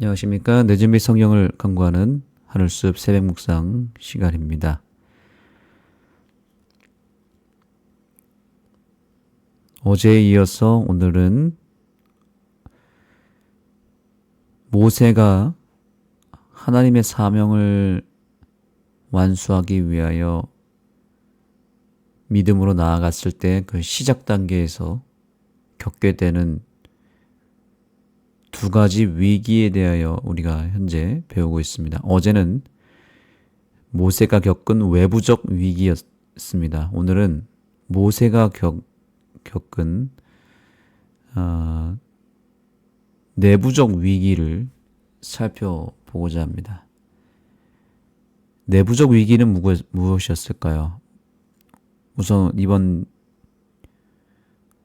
안녕하십니까. 늦은비 성경을 강구하는 하늘숲 새벽 묵상 시간입니다. 어제에 이어서 오늘은 모세가 하나님의 사명을 완수하기 위하여 믿음으로 나아갔을 때 그 시작 단계에서 겪게 되는 두 가지 위기에 대하여 우리가 현재 배우고 있습니다. 어제는 모세가 겪은 외부적 위기였습니다. 오늘은 모세가 겪은 내부적 위기를 살펴보고자 합니다. 내부적 위기는 무엇이었을까요? 우선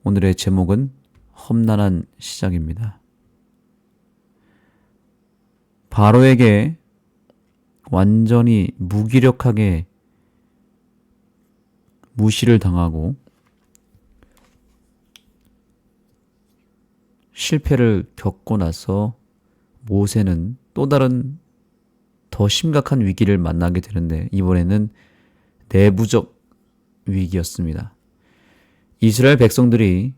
오늘의 제목은 험난한 시작입니다. 바로에게 완전히 무기력하게 무시를 당하고 실패를 겪고 나서 모세는 또 다른 더 심각한 위기를 만나게 되는데 이번에는 내부적 위기였습니다. 이스라엘 백성들이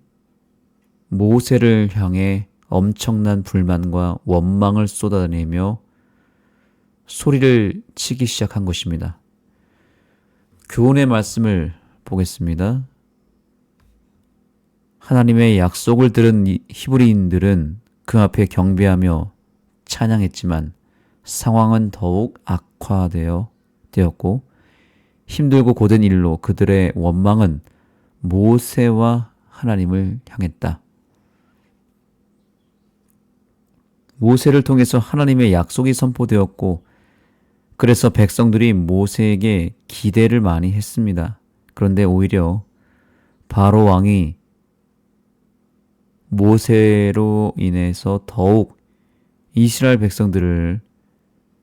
모세를 향해 엄청난 불만과 원망을 쏟아내며 소리를 치기 시작한 것입니다. 교훈의 말씀을 보겠습니다. 하나님의 약속을 들은 히브리인들은 그 앞에 경배하며 찬양했지만 상황은 더욱 악화되었고 힘들고 고된 일로 그들의 원망은 모세와 하나님을 향했다. 모세를 통해서 하나님의 약속이 선포되었고 그래서 백성들이 모세에게 기대를 많이 했습니다. 그런데 오히려 바로 왕이 모세로 인해서 더욱 이스라엘 백성들을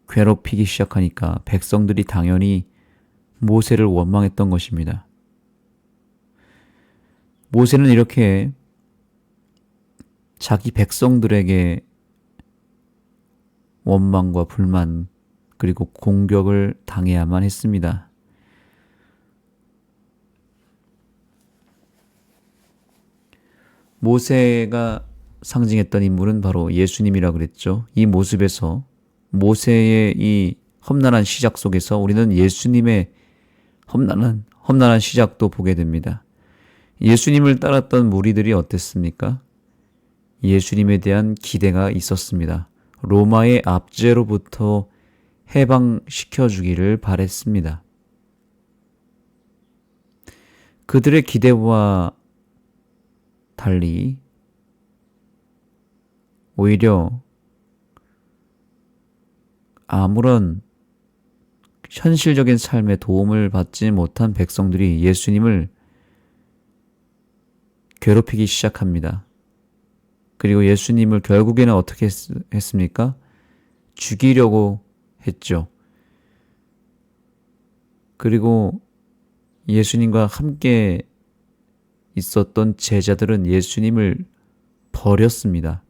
괴롭히기 시작하니까 백성들이 당연히 모세를 원망했던 것입니다. 모세는 이렇게 자기 백성들에게 원망과 불만 그리고 공격을 당해야만 했습니다. 모세가 상징했던 인물은 바로 예수님이라 그랬죠. 이 모습에서 모세의 이 험난한 시작 속에서 우리는 예수님의 험난한 시작도 보게 됩니다. 예수님을 따랐던 무리들이 어땠습니까? 예수님에 대한 기대가 있었습니다. 로마의 압제로부터 해방시켜주기를 바랬습니다. 그들의 기대와 달리 오히려 아무런 현실적인 삶에 도움을 받지 못한 백성들이 예수님을 괴롭히기 시작합니다. 그리고 예수님을 결국에는 어떻게 했습니까? 죽이려고 했죠. 그리고 예수님과 함께 있었던 제자들은 예수님을 버렸습니다.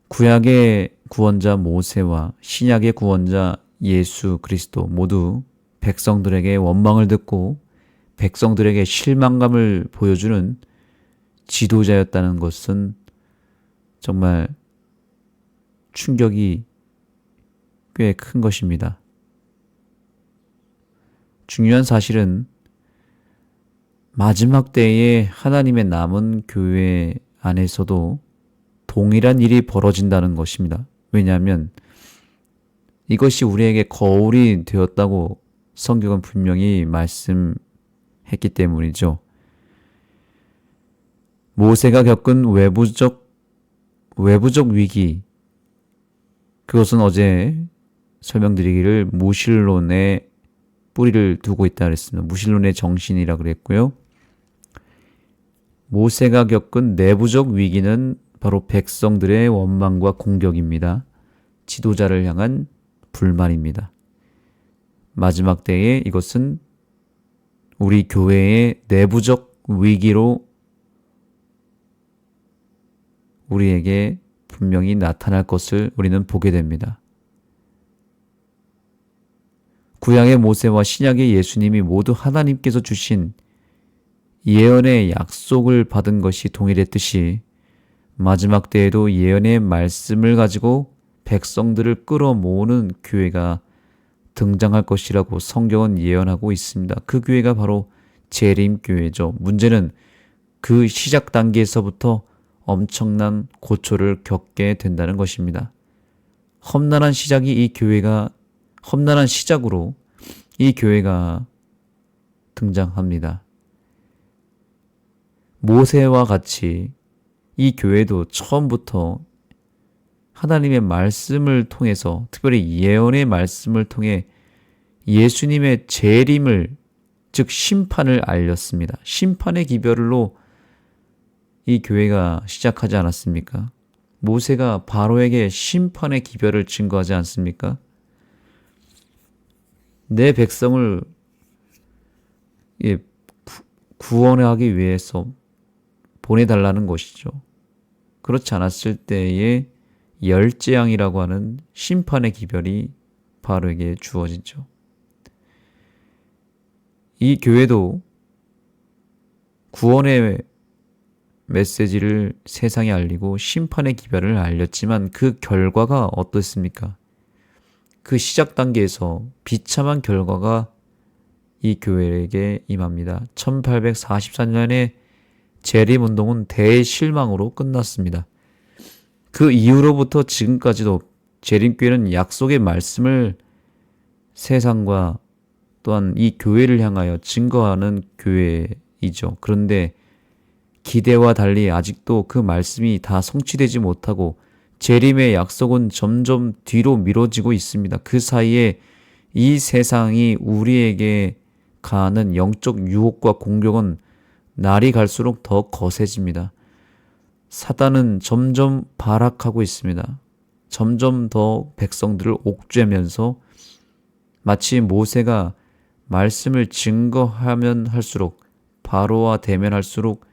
구약의 구원자 모세와 신약의 구원자 예수 그리스도 모두 백성들에게 원망을 듣고 백성들에게 실망감을 보여주는 지도자였다는 것은 정말 충격이 꽤 큰 것입니다. 중요한 사실은 마지막 때에 하나님의 남은 교회 안에서도 동일한 일이 벌어진다는 것입니다. 왜냐하면 이것이 우리에게 거울이 되었다고 성경은 분명히 말씀했기 때문이죠. 모세가 겪은 외부적 위기, 그것은 어제 설명드리기를 무신론에 뿌리를 두고 있다 그랬습니다. 무신론의 정신이라 그랬고요. 모세가 겪은 내부적 위기는 바로 백성들의 원망과 공격입니다. 지도자를 향한 불만입니다. 마지막 때에 이것은 우리 교회의 내부적 위기로 우리에게 분명히 나타날 것을 우리는 보게 됩니다. 구약의 모세와 신약의 예수님이 모두 하나님께서 주신 예언의 약속을 받은 것이 동일했듯이 마지막 때에도 예언의 말씀을 가지고 백성들을 끌어모으는 교회가 등장할 것이라고 성경은 예언하고 있습니다. 그 교회가 바로 재림교회죠. 문제는 그 시작 단계에서부터 엄청난 고초를 겪게 된다는 것입니다. 험난한 시작으로 이 교회가 등장합니다. 모세와 같이 이 교회도 처음부터 하나님의 말씀을 통해서, 특별히 예언의 말씀을 통해 예수님의 재림을, 즉 심판을 알렸습니다. 심판의 기별로 이 교회가 시작하지 않았습니까? 모세가 바로에게 심판의 기별을 증거하지 않습니까? 내 백성을 구원하기 위해서 보내달라는 것이죠. 그렇지 않았을 때에 열재앙이라고 하는 심판의 기별이 바로에게 주어지죠. 이 교회도 구원의 메시지를 세상에 알리고 심판의 기별을 알렸지만 그 결과가 어떻습니까? 그 시작 단계에서 비참한 결과가 이 교회에게 임합니다. 1844년에 재림운동은 대실망으로 끝났습니다. 그 이후로부터 지금까지도 재림교회는 약속의 말씀을 세상과 또한 이 교회를 향하여 증거하는 교회이죠. 그런데 기대와 달리 아직도 그 말씀이 다 성취되지 못하고 재림의 약속은 점점 뒤로 미뤄지고 있습니다. 그 사이에 이 세상이 우리에게 가하는 영적 유혹과 공격은 날이 갈수록 더 거세집니다. 사단은 점점 발악하고 있습니다. 점점 더 백성들을 옥죄면서 마치 모세가 말씀을 증거하면 할수록, 바로와 대면할수록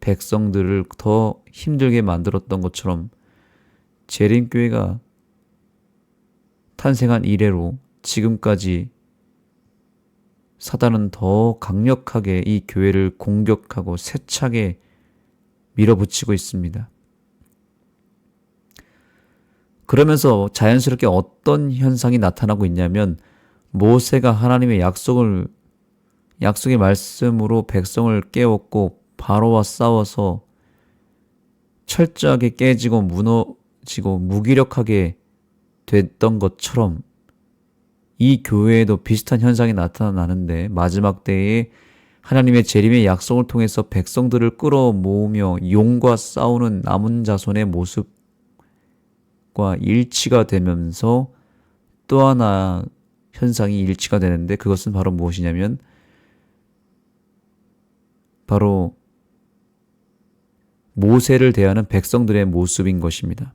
백성들을 더 힘들게 만들었던 것처럼 재림교회가 탄생한 이래로 지금까지 사단은 더 강력하게 이 교회를 공격하고 세차게 밀어붙이고 있습니다. 그러면서 자연스럽게 어떤 현상이 나타나고 있냐면, 모세가 하나님의 약속의 말씀으로 백성을 깨웠고 바로와 싸워서 철저하게 깨지고 무너지고 무기력하게 됐던 것처럼 이 교회에도 비슷한 현상이 나타나는데, 마지막 때에 하나님의 재림의 약속을 통해서 백성들을 끌어모으며 용과 싸우는 남은 자손의 모습과 일치가 되면서 또 하나 현상이 일치가 되는데, 그것은 바로 무엇이냐면 바로 모세를 대하는 백성들의 모습인 것입니다.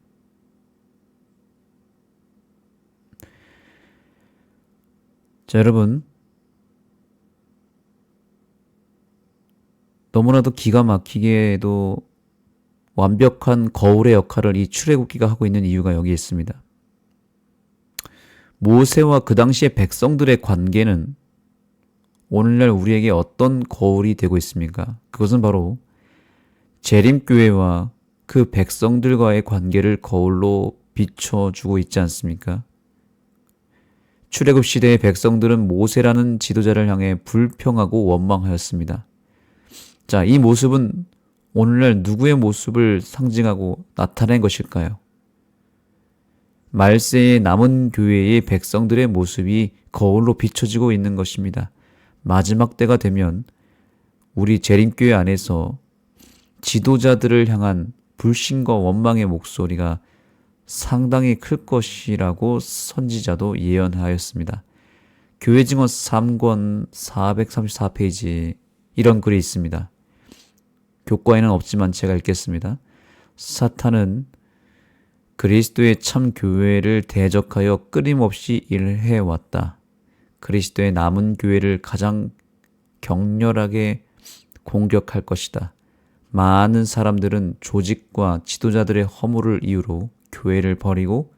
자, 여러분, 너무나도 기가 막히게도 완벽한 거울의 역할을 이 출애굽기가 하고 있는 이유가 여기에 있습니다. 모세와 그 당시의 백성들의 관계는 오늘날 우리에게 어떤 거울이 되고 있습니까? 그것은 바로 재림교회와 그 백성들과의 관계를 거울로 비춰주고 있지 않습니까? 출애굽 시대의 백성들은 모세라는 지도자를 향해 불평하고 원망하였습니다. 자, 이 모습은 오늘날 누구의 모습을 상징하고 나타낸 것일까요? 말세의 남은 교회의 백성들의 모습이 거울로 비춰지고 있는 것입니다. 마지막 때가 되면 우리 재림교회 안에서 지도자들을 향한 불신과 원망의 목소리가 상당히 클 것이라고 선지자도 예언하였습니다. 교회 증언 3권 434페이지에 이런 글이 있습니다. 교과에는 없지만 제가 읽겠습니다. 사탄은 그리스도의 참 교회를 대적하여 끊임없이 일해왔다. 그리스도의 남은 교회를 가장 격렬하게 공격할 것이다. 많은 사람들은 조직과 지도자들의 허물을 이유로 교회를 버리고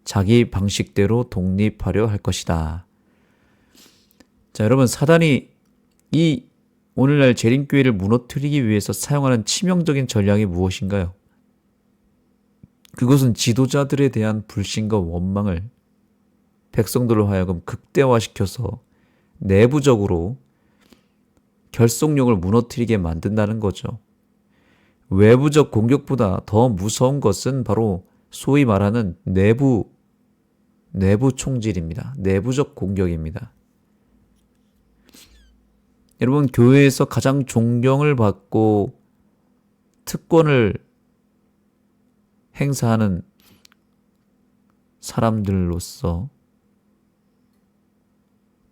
자기 방식대로 독립하려 할 것이다. 자, 여러분, 사단이 이 오늘날 재림교회를 무너뜨리기 위해서 사용하는 치명적인 전략이 무엇인가요? 그것은 지도자들에 대한 불신과 원망을 백성들로 하여금 극대화시켜서 내부적으로 결속력을 무너뜨리게 만든다는 거죠. 외부적 공격보다 더 무서운 것은 바로 소위 말하는 내부 총질입니다. 내부적 공격입니다. 여러분, 교회에서 가장 존경을 받고 특권을 행사하는 사람들로서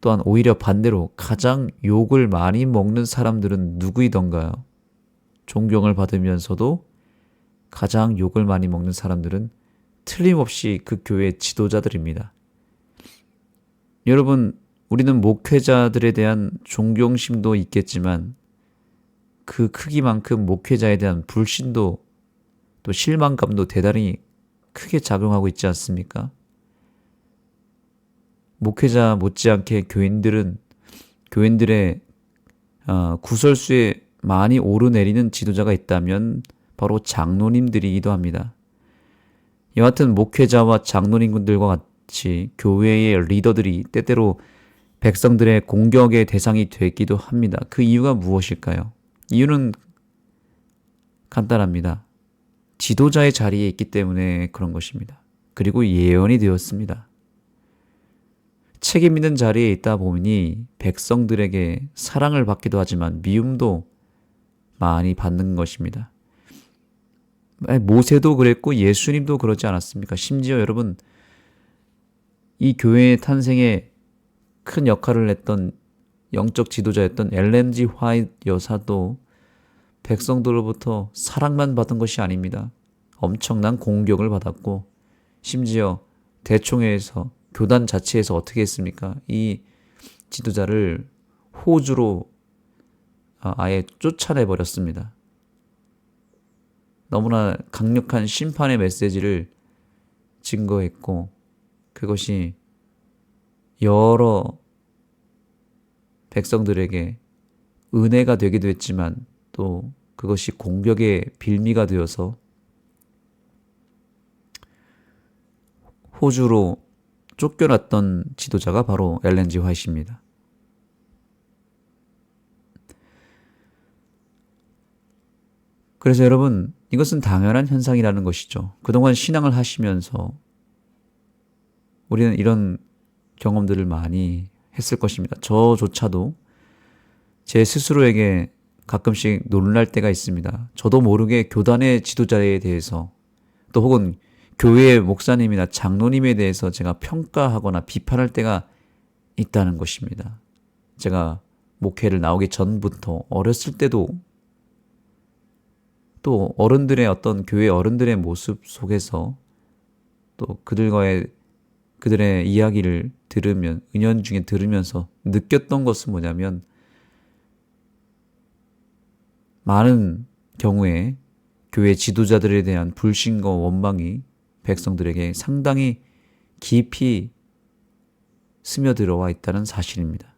또한 오히려 반대로 가장 욕을 많이 먹는 사람들은 누구이던가요? 존경을 받으면서도 가장 욕을 많이 먹는 사람들은 틀림없이 그 교회의 지도자들입니다. 여러분, 우리는 목회자들에 대한 존경심도 있겠지만 그 크기만큼 목회자에 대한 불신도 또 실망감도 대단히 크게 작용하고 있지 않습니까? 목회자 못지않게 교인들의 구설수에 많이 오르내리는 지도자가 있다면 바로 장로님들이기도 합니다. 여하튼 목회자와 장로님들과 같이 교회의 리더들이 때때로 백성들의 공격의 대상이 되기도 합니다. 그 이유가 무엇일까요? 이유는 간단합니다. 지도자의 자리에 있기 때문에 그런 것입니다. 그리고 예언이 되었습니다. 책임 있는 자리에 있다 보니 백성들에게 사랑을 받기도 하지만 미움도 많이 받는 것입니다. 모세도 그랬고 예수님도 그러지 않았습니까? 심지어 여러분, 이 교회의 탄생에 큰 역할을 했던 영적 지도자였던 엘렌 G 화이트 여사도 백성들로부터 사랑만 받은 것이 아닙니다. 엄청난 공격을 받았고 심지어 대총회에서 교단 자체에서 어떻게 했습니까? 이 지도자를 호주로 아예 쫓아내버렸습니다. 너무나 강력한 심판의 메시지를 증거했고 그것이 여러 백성들에게 은혜가 되기도 했지만 또 그것이 공격의 빌미가 되어서 호주로 쫓겨났던 지도자가 바로 엘렌 G 화이트입니다. 그래서 여러분, 이것은 당연한 현상이라는 것이죠. 그동안 신앙을 하시면서 우리는 이런 경험들을 많이 했을 것입니다. 저조차도 제 스스로에게 가끔씩 놀랄 때가 있습니다. 저도 모르게 교단의 지도자에 대해서 또 혹은 교회의 목사님이나 장로님에 대해서 제가 평가하거나 비판할 때가 있다는 것입니다. 제가 목회를 나오기 전부터 어렸을 때도 또 어른들의 어떤 교회 어른들의 모습 속에서 또 그들의 이야기를 들으면 은연중에 들으면서 느꼈던 것은 뭐냐면 많은 경우에 교회 지도자들에 대한 불신과 원망이 백성들에게 상당히 깊이 스며들어와 있다는 사실입니다.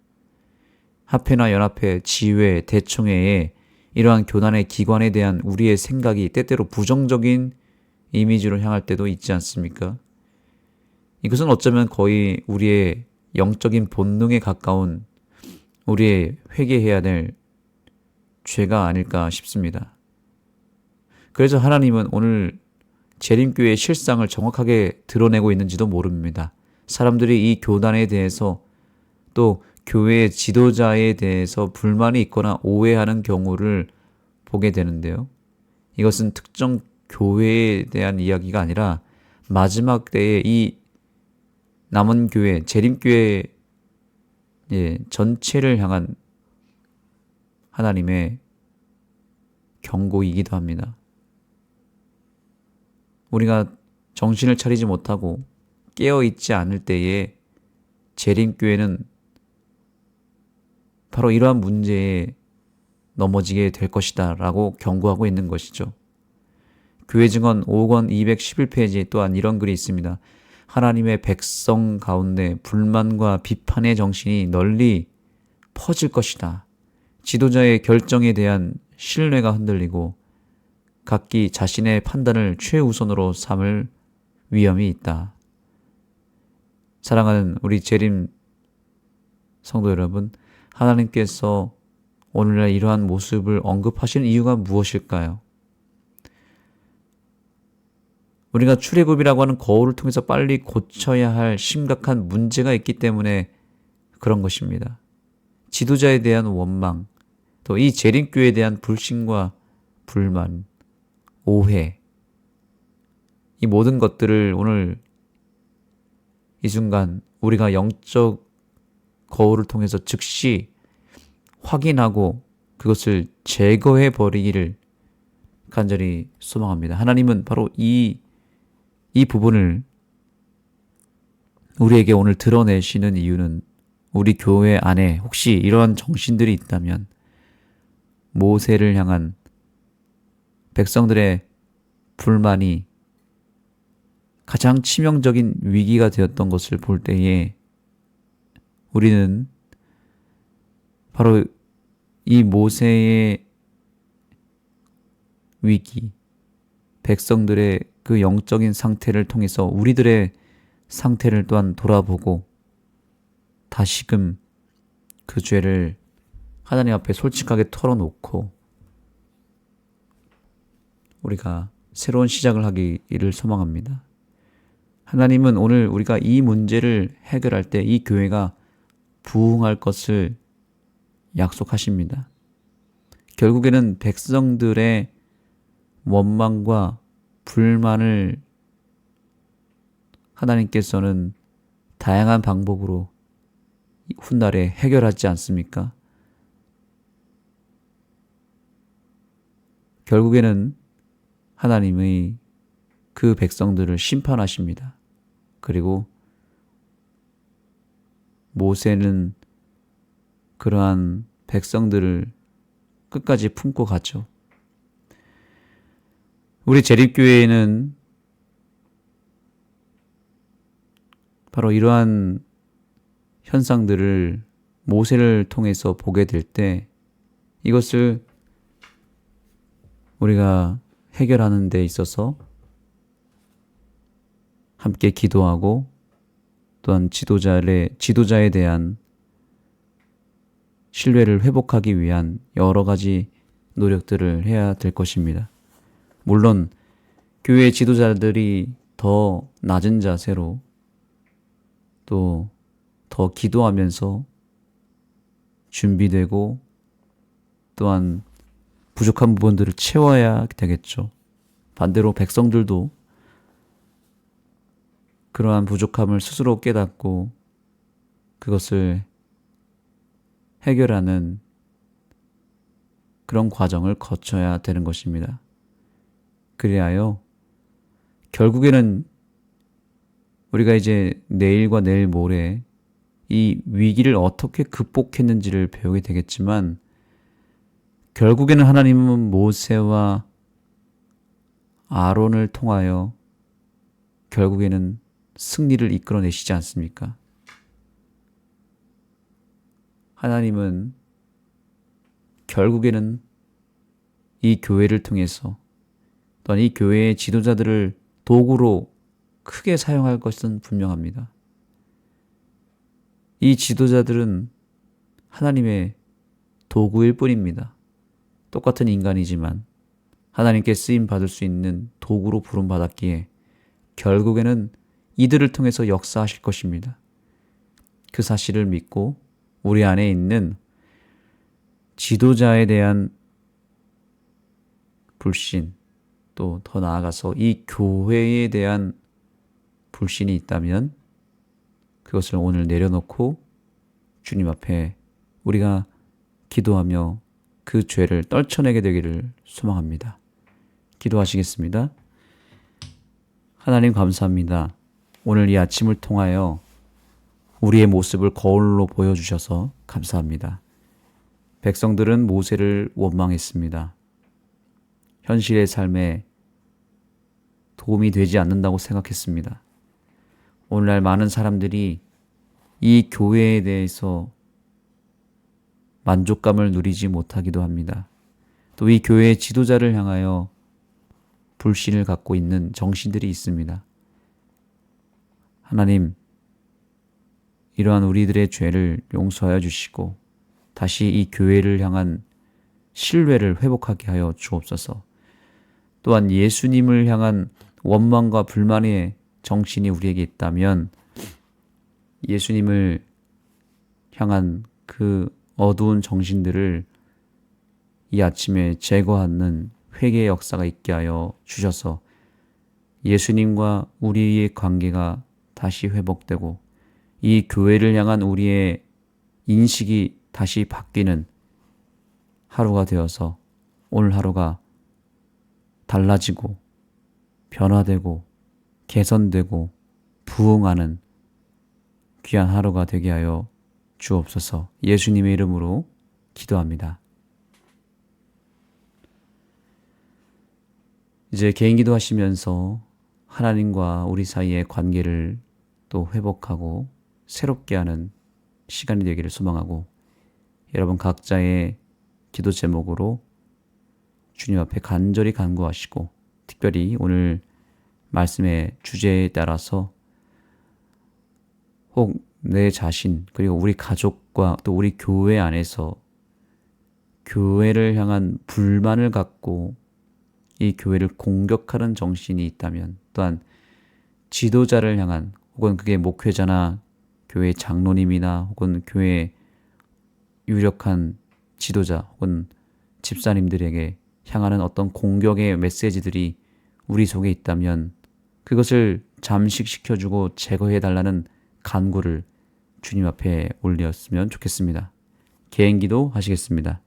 합회나 연합회, 지회, 대총회에 이러한 교단의 기관에 대한 우리의 생각이 때때로 부정적인 이미지로 향할 때도 있지 않습니까? 이것은 어쩌면 거의 우리의 영적인 본능에 가까운 우리의 회개해야 될 죄가 아닐까 싶습니다. 그래서 하나님은 오늘 재림교회의 실상을 정확하게 드러내고 있는지도 모릅니다. 사람들이 이 교단에 대해서 또 교회의 지도자에 대해서 불만이 있거나 오해하는 경우를 보게 되는데요. 이것은 특정 교회에 대한 이야기가 아니라 마지막 때에 이 남은 교회, 재림교회 전체를 향한 하나님의 경고이기도 합니다. 우리가 정신을 차리지 못하고 깨어있지 않을 때에 재림교회는 바로 이러한 문제에 넘어지게 될 것이다 라고 경고하고 있는 것이죠. 교회 증언 5권 211페이지에 또한 이런 글이 있습니다. 하나님의 백성 가운데 불만과 비판의 정신이 널리 퍼질 것이다. 지도자의 결정에 대한 신뢰가 흔들리고 각기 자신의 판단을 최우선으로 삼을 위험이 있다. 사랑하는 우리 재림 성도 여러분, 하나님께서 오늘날 이러한 모습을 언급하시는 이유가 무엇일까요? 우리가 출애굽이라고 하는 거울을 통해서 빨리 고쳐야 할 심각한 문제가 있기 때문에 그런 것입니다. 지도자에 대한 원망, 또 이 재림교회에 대한 불신과 불만, 오해, 이 모든 것들을 오늘 이 순간 우리가 영적 거울을 통해서 즉시 확인하고 그것을 제거해 버리기를 간절히 소망합니다. 하나님은 바로 이 부분을 우리에게 오늘 드러내시는 이유는 우리 교회 안에 혹시 이러한 정신들이 있다면 모세를 향한 백성들의 불만이 가장 치명적인 위기가 되었던 것을 볼 때에 우리는 바로 이 모세의 위기, 백성들의 그 영적인 상태를 통해서 우리들의 상태를 또한 돌아보고 다시금 그 죄를 하나님 앞에 솔직하게 털어놓고 우리가 새로운 시작을 하기를 소망합니다. 하나님은 오늘 우리가 이 문제를 해결할 때 이 교회가 부흥할 것을 약속하십니다. 결국에는 백성들의 원망과 불만을 하나님께서는 다양한 방법으로 훗날에 해결하지 않습니까? 결국에는 하나님의 그 백성들을 심판하십니다. 그리고 모세는 그러한 백성들을 끝까지 품고 갔죠. 우리 재림교회에는 바로 이러한 현상들을 모세를 통해서 보게 될 때 이것을 우리가 해결하는 데 있어서 함께 기도하고 또한 지도자에 대한 신뢰를 회복하기 위한 여러 가지 노력들을 해야 될 것입니다. 물론 교회 지도자들이 더 낮은 자세로 또 더 기도하면서 준비되고 또한 부족한 부분들을 채워야 되겠죠. 반대로 백성들도 그러한 부족함을 스스로 깨닫고 그것을 해결하는 그런 과정을 거쳐야 되는 것입니다. 그리하여 결국에는 우리가 이제 내일과 내일 모레 이 위기를 어떻게 극복했는지를 배우게 되겠지만 결국에는 하나님은 모세와 아론을 통하여 결국에는 승리를 이끌어내시지 않습니까? 하나님은 결국에는 이 교회를 통해서 또한 이 교회의 지도자들을 도구로 크게 사용할 것은 분명합니다. 이 지도자들은 하나님의 도구일 뿐입니다. 똑같은 인간이지만 하나님께 쓰임 받을 수 있는 도구로 부름받았기에 결국에는 이들을 통해서 역사하실 것입니다. 그 사실을 믿고 우리 안에 있는 지도자에 대한 불신, 또 더 나아가서 이 교회에 대한 불신이 있다면 그것을 오늘 내려놓고 주님 앞에 우리가 기도하며 그 죄를 떨쳐내게 되기를 소망합니다. 기도하시겠습니다. 하나님 감사합니다. 오늘 이 아침을 통하여 우리의 모습을 거울로 보여주셔서 감사합니다. 백성들은 모세를 원망했습니다. 현실의 삶에 도움이 되지 않는다고 생각했습니다. 오늘날 많은 사람들이 이 교회에 대해서 만족감을 누리지 못하기도 합니다. 또 이 교회의 지도자를 향하여 불신을 갖고 있는 정신들이 있습니다. 하나님, 이러한 우리들의 죄를 용서하여 주시고 다시 이 교회를 향한 신뢰를 회복하게 하여 주옵소서. 또한 예수님을 향한 원망과 불만의 정신이 우리에게 있다면 예수님을 향한 그 어두운 정신들을 이 아침에 제거하는 회개의 역사가 있게 하여 주셔서 예수님과 우리의 관계가 다시 회복되고 이 교회를 향한 우리의 인식이 다시 바뀌는 하루가 되어서 오늘 하루가 달라지고 변화되고 개선되고 부흥하는 귀한 하루가 되게 하여 주옵소서. 예수님의 이름으로 기도합니다. 이제 개인 기도하시면서 하나님과 우리 사이의 관계를 또 회복하고 새롭게 하는 시간이 되기를 소망하고 여러분 각자의 기도 제목으로 주님 앞에 간절히 간구하시고 특별히 오늘 말씀의 주제에 따라서 혹 내 자신 그리고 우리 가족과 또 우리 교회 안에서 교회를 향한 불만을 갖고 이 교회를 공격하는 정신이 있다면 또한 지도자를 향한 혹은 그게 목회자나 교회 장로님이나 혹은 교회의 유력한 지도자 혹은 집사님들에게 향하는 어떤 공격의 메시지들이 우리 속에 있다면 그것을 잠식시켜주고 제거해달라는 간구를 주님 앞에 올렸으면 좋겠습니다. 개인기도 하시겠습니다.